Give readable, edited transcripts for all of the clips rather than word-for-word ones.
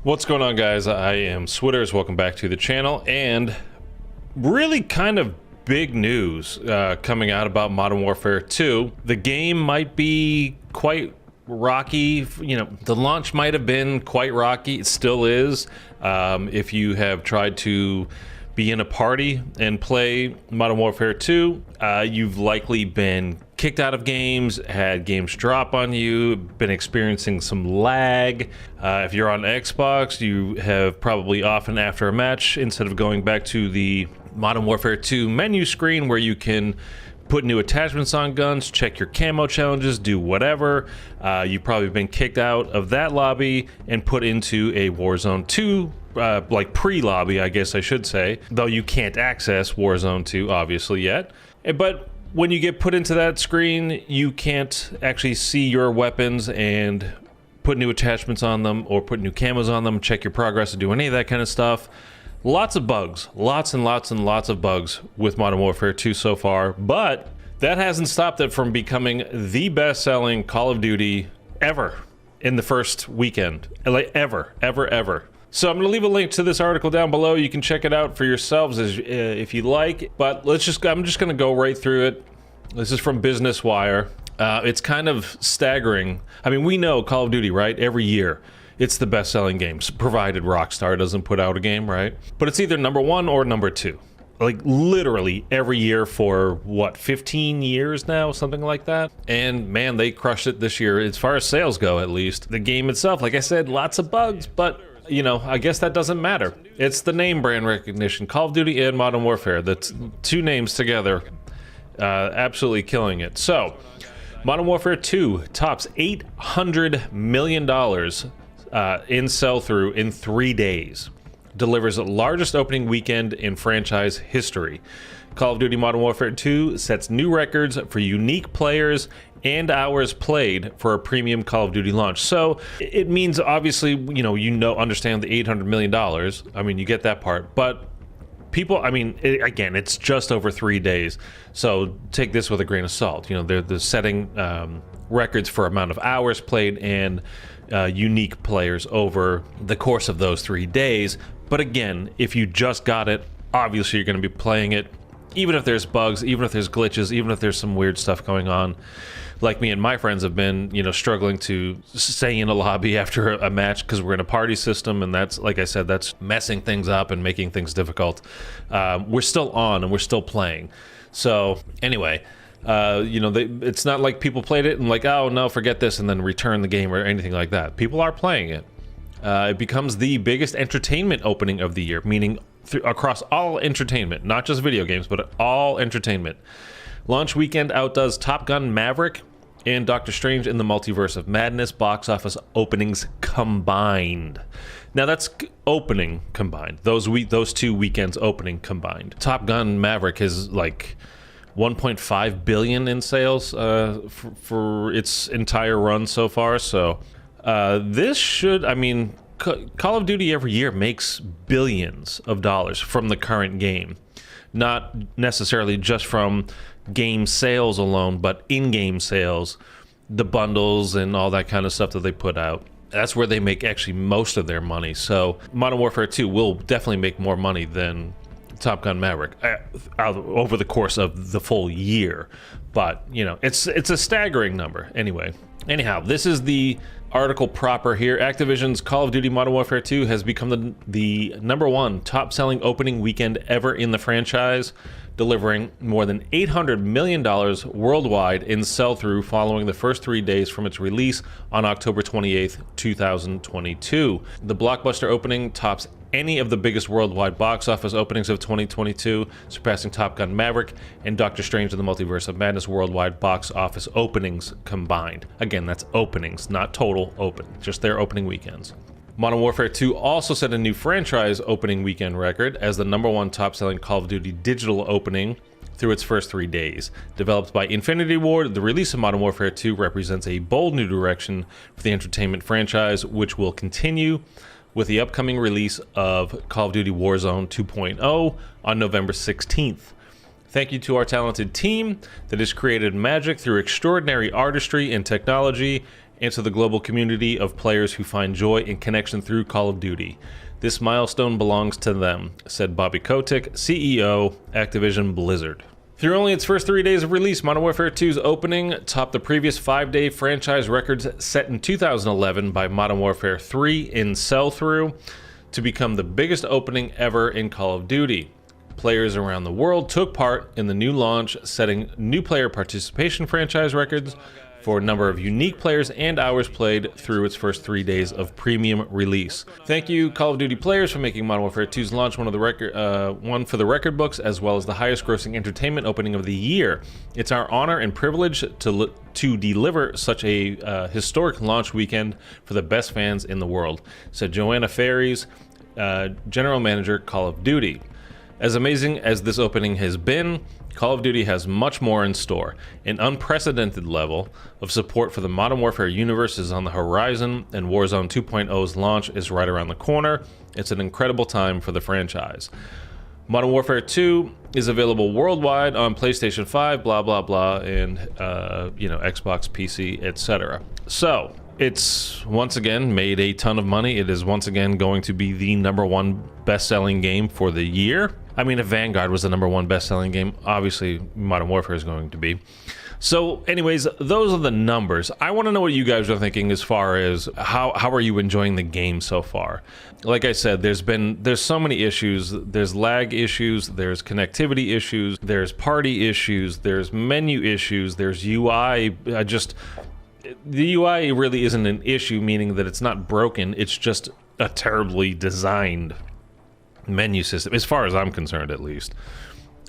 What's going on, guys? I am Switters. Welcome back to the channel, and really kind of big news coming out about Modern Warfare 2. The game might be quite rocky. You know, the launch might have been quite rocky. It still is. If you have tried to be in a party and play Modern Warfare 2, you've likely been kicked out of games, had games drop on you, been experiencing some lag. If you're on Xbox, you have probably often after a match, instead of going back to the Modern Warfare 2 menu screen where you can put new attachments on guns, check your camo challenges, do whatever, you've probably been kicked out of that lobby and put into a Warzone 2 like pre-lobby, I guess I should say, though you can't access Warzone 2 obviously yet. But when you get put into that screen, you can't actually see your weapons and put new attachments on them or put new camos on them, check your progress, or do any of that kind of stuff. Lots of bugs, lots and lots and lots of bugs with Modern Warfare 2 so far, but that hasn't stopped it from becoming the best-selling Call of Duty ever in the first weekend. Like ever. So I'm going to leave a link to this article down below. You can check it out for yourselves if you like. But I'm just going to go right through it. This is from Business Wire. It's kind of staggering. I mean, we know Call of Duty, right? Every year, it's the best-selling games, provided Rockstar doesn't put out a game, right? But it's either number one or number two. Like literally every year for what, 15 years now, something like that. And man, they crushed it this year as far as sales go, at least. The game itself, like I said, lots of bugs, but you know, I guess that doesn't matter. It's the name brand recognition. Call of Duty and Modern Warfare, the two names together, absolutely killing it. So, Modern Warfare 2 tops $800 million in sell-through in 3 days. Delivers the largest opening weekend in franchise history. Call of Duty Modern Warfare 2 sets new records for unique players and hours played for a premium Call of Duty launch. So it means obviously, understand the $800 million. I mean, you get that part, but people, I mean, again, it's just over 3 days. So take this with a grain of salt. You know, they're setting records for amount of hours played and unique players over the course of those 3 days. But again, if you just got it, obviously you're going to be playing it, even if there's bugs, even if there's glitches, even if there's some weird stuff going on. Like me and my friends have been, struggling to stay in a lobby after a match because we're in a party system, and that's, like I said, that's messing things up and making things difficult. We're still on and we're still playing. So anyway, it's not like people played it and like, oh no, forget this, and then return the game or anything like that. People are playing it. It becomes the biggest entertainment opening of the year, meaning across all entertainment, not just video games, but all entertainment. Launch weekend outdoes Top Gun Maverick and Doctor Strange in the Multiverse of Madness box office openings combined. Now that's opening combined. Those 2 weekends opening combined. Top Gun Maverick is like 1.5 billion in sales for its entire run so far. So this should, I mean, Call of Duty every year makes billions of dollars from the current game. Not necessarily just from game sales alone, but in-game sales, the bundles and all that kind of stuff that they put out. That's where they make actually most of their money. So Modern Warfare 2 will definitely make more money than Top Gun Maverick over the course of the full year. But, it's a staggering number anyway. Anyhow, this is the article proper here. Activision's Call of Duty Modern Warfare 2 has become the #1 top-selling opening weekend ever in the franchise, delivering more than $800 million worldwide in sell-through following the first 3 days from its release on October 28th, 2022. The blockbuster opening tops any of the biggest worldwide box office openings of 2022, surpassing Top Gun Maverick and Doctor Strange in the Multiverse of Madness worldwide box office openings combined. Again, that's openings, not total open, just their opening weekends. Modern Warfare 2 also set a new franchise opening weekend record as the #1 top-selling Call of Duty digital opening through its first 3 days. Developed by Infinity Ward, the release of Modern Warfare 2 represents a bold new direction for the entertainment franchise, which will continue with the upcoming release of Call of Duty Warzone 2.0 on November 16th. Thank you to our talented team that has created magic through extraordinary artistry and technology, and to the global community of players who find joy and connection through Call of Duty. This milestone belongs to them, said Bobby Kotick, CEO, Activision Blizzard. Through only its first 3 days of release, Modern Warfare 2's opening topped the previous 5-day franchise records set in 2011 by Modern Warfare 3 in sell-through to become the biggest opening ever in Call of Duty. Players around the world took part in the new launch, setting new player participation franchise records for a number of unique players and hours played through its first 3 days of premium release. Thank you, Call of Duty players, for making Modern Warfare 2's launch one for the record books, as well as the highest-grossing entertainment opening of the year. It's our honor and privilege to deliver such a historic launch weekend for the best fans in the world, said Joanna Ferries, General Manager, Call of Duty. As amazing as this opening has been, Call of Duty has much more in store. An unprecedented level of support for the Modern Warfare universe is on the horizon, and Warzone 2.0's launch is right around the corner. It's an incredible time for the franchise. Modern Warfare 2 is available worldwide on PlayStation 5, blah, blah, blah, and, Xbox, PC, etc. So, it's once again made a ton of money. It is once again going to be the #1 best-selling game for the year. I mean, if Vanguard was the #1 best-selling game, obviously Modern Warfare is going to be. So anyways, those are the numbers. I want to know what you guys are thinking as far as how are you enjoying the game so far? Like I said, there's so many issues. There's lag issues, there's connectivity issues, there's party issues, there's menu issues, there's UI. The UI really isn't an issue, meaning that it's not broken. It's just a terribly designed menu system, as far as I'm concerned, at least.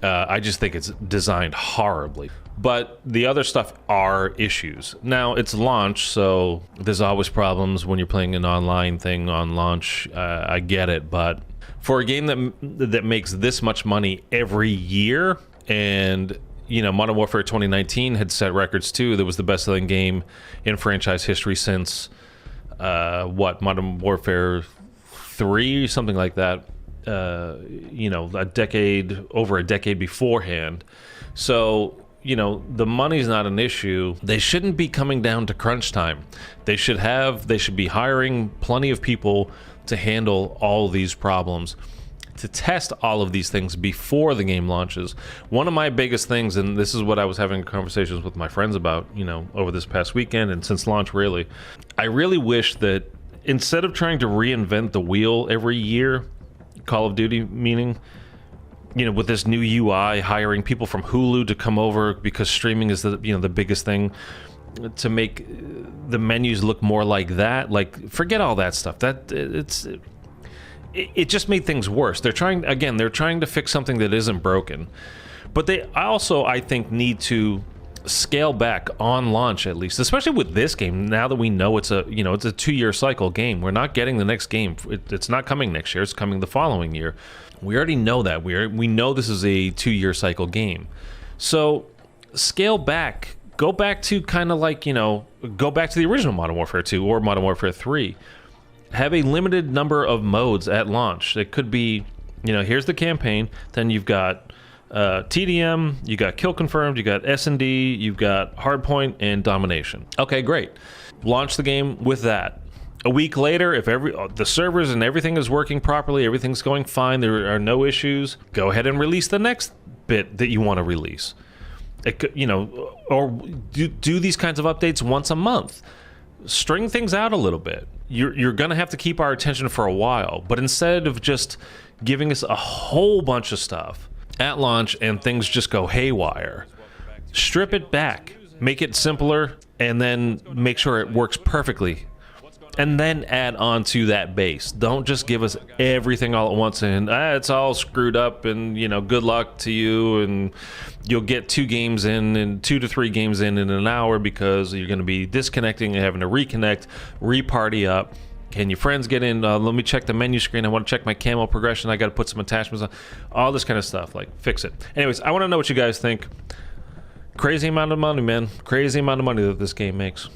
I just think it's designed horribly. But the other stuff are issues. Now, it's launch, so there's always problems when you're playing an online thing on launch. I get it, but for a game that makes this much money every year, and Modern Warfare 2019 had set records too. That was the best-selling game in franchise history since Modern Warfare 3, something like that. Over a decade beforehand. So, the money's not an issue. They shouldn't be coming down to crunch time. They should be hiring plenty of people to handle all these problems, to test all of these things before the game launches. One of my biggest things, and this is what I was having conversations with my friends about, over this past weekend and since launch, really, I really wish that instead of trying to reinvent the wheel every year, Call of Duty meaning, with this new UI, hiring people from Hulu to come over because streaming is the biggest thing, to make the menus look more like that. Like, forget all that stuff. It just made things worse. They're trying to fix something that isn't broken. But they also, I think, need to scale back on launch, at least, especially with this game. Now that we know it's a 2-year cycle game, we're not getting the next game. It's not coming next year. It's coming the following year. We already know that. We know this is a 2-year cycle game. So scale back. Go back to go back to the original Modern Warfare 2 or Modern Warfare 3. Have a limited number of modes at launch. It could be, here's the campaign. Then you've got TDM, you got kill confirmed, you got S&D, you've got hardpoint and domination. Okay, great. Launch the game with that. A week later, if the servers and everything is working properly, everything's going fine, there are no issues, go ahead and release the next bit that you want to release. Or do these kinds of updates once a month. String things out a little bit. You're going to have to keep our attention for a while, but instead of just giving us a whole bunch of stuff at launch and things just go haywire, strip it back, make it simpler, and then make sure it works perfectly, and then add on to that base. Don't just give us everything all at once and it's all screwed up and good luck to you, and you'll get 2 games in and 2 to 3 games in an hour because you're going to be disconnecting and having to reconnect, re-party up. Can your friends get in? Let me check the menu screen. I want to check my camo progression. I got to put some attachments on. All this kind of stuff. Like, fix it. Anyways, I want to know what you guys think. Crazy amount of money, man. Crazy amount of money that this game makes.